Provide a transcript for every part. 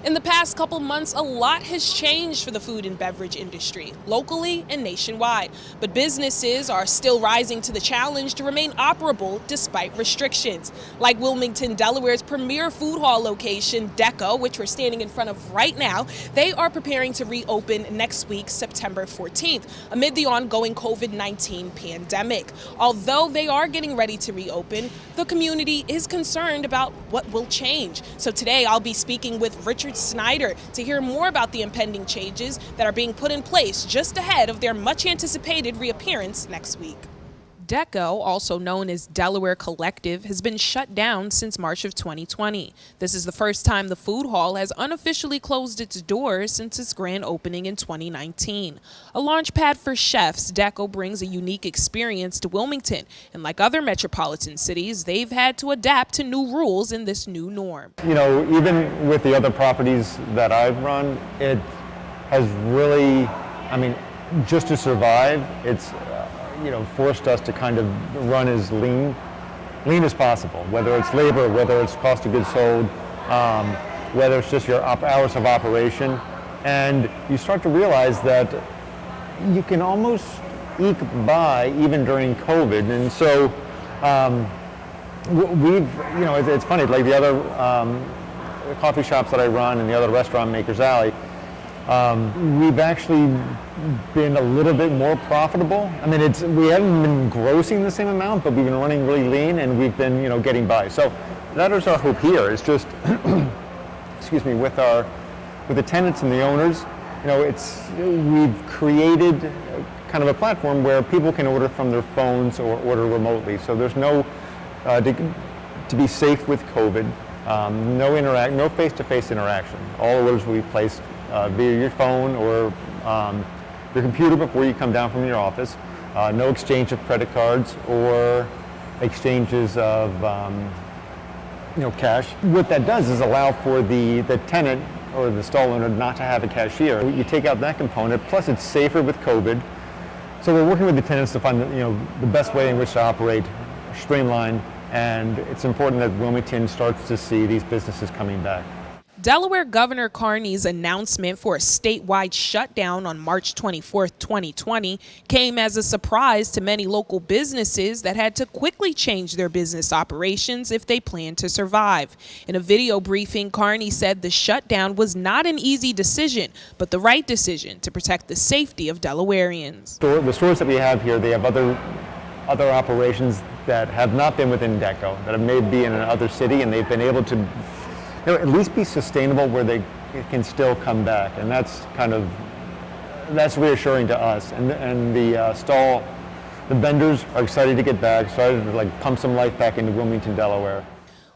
In the past couple months, a lot has changed for the food and beverage industry, locally and nationwide. But businesses are still rising to the challenge to remain operable despite restrictions. Like Wilmington, Delaware's premier food hall location, Deco, which we're standing in front of right now, they are preparing to reopen next week, September 14th, amid the ongoing COVID-19 pandemic. Although they are getting ready to reopen, the community is concerned about what will change. So today I'll be speaking with Richard Snyder to hear more about the impending changes that are being put in place just ahead of their much anticipated reappearance next week. Deco, also known as Delaware Collective, has been shut down since March of 2020. This is the first time the food hall has unofficially closed its doors since its grand opening in 2019. A launch pad for chefs, Deco brings a unique experience to Wilmington, and like other metropolitan cities, they've had to adapt to new rules in this new norm. You know, even with the other properties that I've run, it has really, just to survive, it's forced us to kind of run as lean as possible, whether it's labor, whether it's cost of goods sold, whether it's just your hours of operation. And you start to realize that you can almost eke by even during COVID. And so it's funny, like the other coffee shops that I run and the other restaurant makers alley, we've actually been a little bit more profitable. We haven't been grossing the same amount, but we've been running really lean and we've been, getting by. So that is our hope here. It's just, with the tenants and the owners, we've created kind of a platform where people can order from their phones or order remotely. So there's no, to be safe with COVID, no face-to-face interaction. All orders will be placed via your phone or your computer before you come down from your office. No exchange of credit cards or exchanges of cash. What that does is allow for the tenant or the stall owner not to have a cashier. You take out that component, plus it's safer with COVID. So we're working with the tenants to find the best way in which to operate, streamline, and it's important that Wilmington starts to see these businesses coming back. Delaware Governor Carney's announcement for a statewide shutdown on March 24, 2020 came as a surprise to many local businesses that had to quickly change their business operations if they planned to survive. In a video briefing, Carney said the shutdown was not an easy decision, but the right decision to protect the safety of Delawareans. The stores that we have here, they have other operations that have not been within Deco, that may be in another city, and they've been able to at least be sustainable where they can still come back, and that's reassuring to us. And the vendors are excited to get back, excited to pump some life back into Wilmington, Delaware.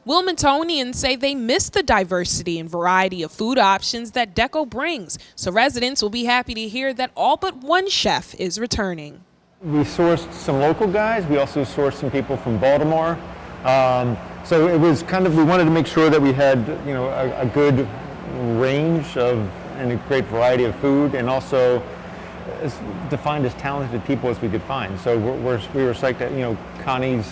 Wilmingtonians say they miss the diversity and variety of food options that Deco brings, so residents will be happy to hear that all but one chef is returning. We sourced some local guys. We also sourced some people from Baltimore. So it was we wanted to make sure that we had, a good range and a great variety of food, and also defined as talented people as we could find. So we were psyched that, Connie's,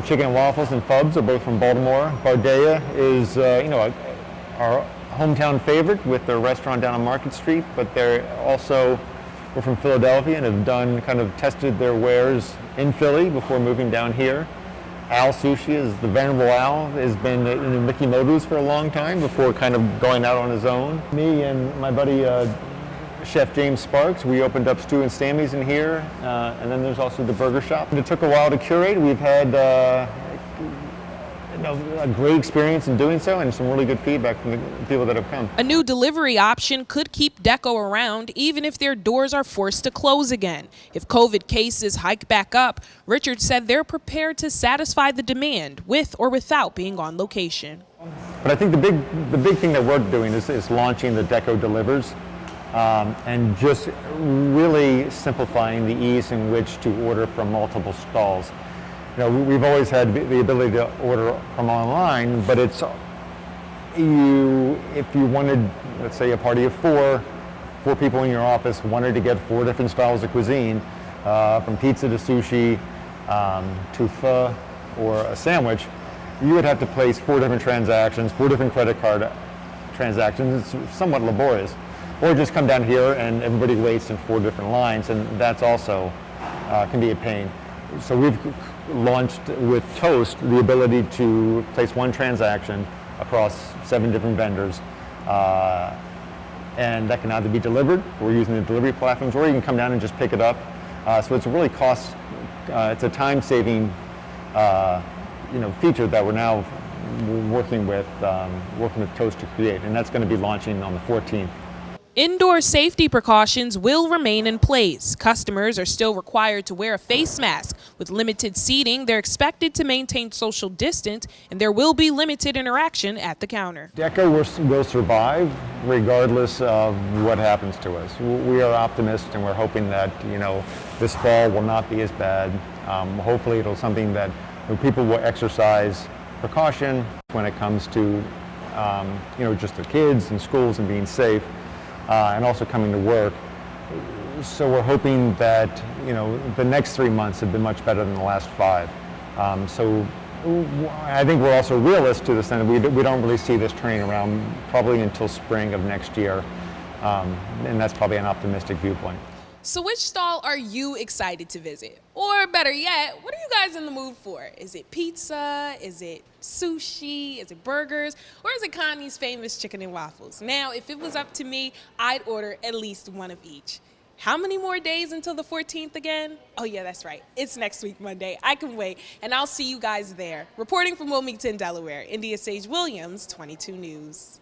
Chicken and Waffles and Fubs are both from Baltimore. Bardea is, our hometown favorite with their restaurant down on Market Street, but they're also, we're from Philadelphia and have tested their wares in Philly before moving down here. Al Sushi is the Venerable Al, has been in Mickey Moto's for a long time before going out on his own. Me and my buddy Chef James Sparks, we opened up Stew and Stammy's in here, and then there's also the burger shop. It took a while to curate. We've had a great experience in doing so and some really good feedback from the people that have come. A new delivery option could keep Deco around even if their doors are forced to close again. If COVID cases hike back up, Richard said they're prepared to satisfy the demand with or without being on location. But I think the big thing that we're doing is launching the Deco Delivers and just really simplifying the ease in which to order from multiple stalls. We've always had the ability to order from online, but if you wanted, let's say, a party of four people in your office wanted to get 4 different styles of cuisine, from pizza to sushi, to pho or a sandwich, you would have to place 4 different transactions, 4 different credit card transactions. It's somewhat laborious. Or just come down here and everybody waits in 4 different lines, and that's also can be a pain. So we've launched with Toast the ability to place one transaction across 7 different vendors, and that can either be delivered, we're using the delivery platforms, or you can come down and just pick it up. So it's a really it's a time-saving feature that we're now working with Toast to create, and that's going to be launching on the 14th. Indoor safety precautions will remain in place. Customers are still required to wear a face mask. With limited seating, they're expected to maintain social distance, and there will be limited interaction at the counter. DECA will survive regardless of what happens to us. We are optimistic, and we're hoping that this fall will not be as bad. Hopefully it'll something that people will exercise precaution when it comes to just the kids and schools and being safe. And also coming to work. So we're hoping that the next 3 months have been much better than the last 5. So I think we're also realists to the extent that we don't really see this turning around probably until spring of next year, and that's probably an optimistic viewpoint. So which stall are you excited to visit? Or better yet, what are you guys in the mood for? Is it pizza? Is it sushi? Is it burgers? Or is it Connie's famous chicken and waffles? Now, if it was up to me, I'd order at least one of each. How many more days until the 14th again? Oh yeah, that's right. It's next week, Monday. I can wait, and I'll see you guys there. Reporting from Wilmington, Delaware, India Sage Williams, 22 News.